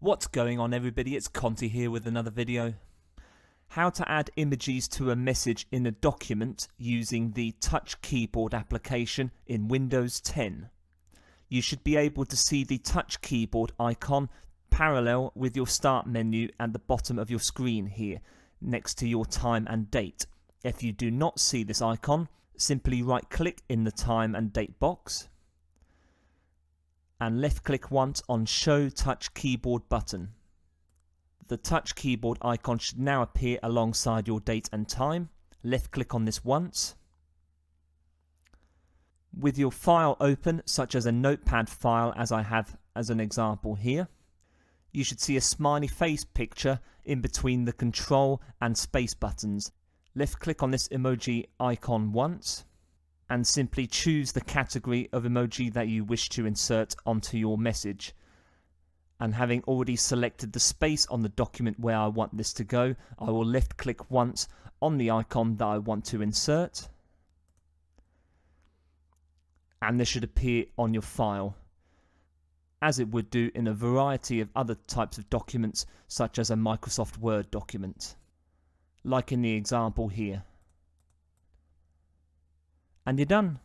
What's going on, everybody? It's Conti here with another video. How to add emojis to a message in a document using the Touch keyboard application in Windows 10. You should be able to see the Touch keyboard icon parallel with your start menu at the bottom of your screen here, next to your time and date. If you do not see this icon, simply right-click in the time and date box and left-click once on Show Touch Keyboard button. The Touch keyboard icon should now appear alongside your date and time. Left-click on this once. With your file open, such as a Notepad file as I have as an example here, you should see a smiley face picture in between the Control and Space buttons. Left-click on this emoji icon once and simply choose the category of emoji that you wish to insert onto your message. And having already selected the space on the document where I want this to go, I will left-click once on the icon that I want to insert, and this should appear on your file, as it would do in a variety of other types of documents, such as a Microsoft Word document, like in the example here. And you're done.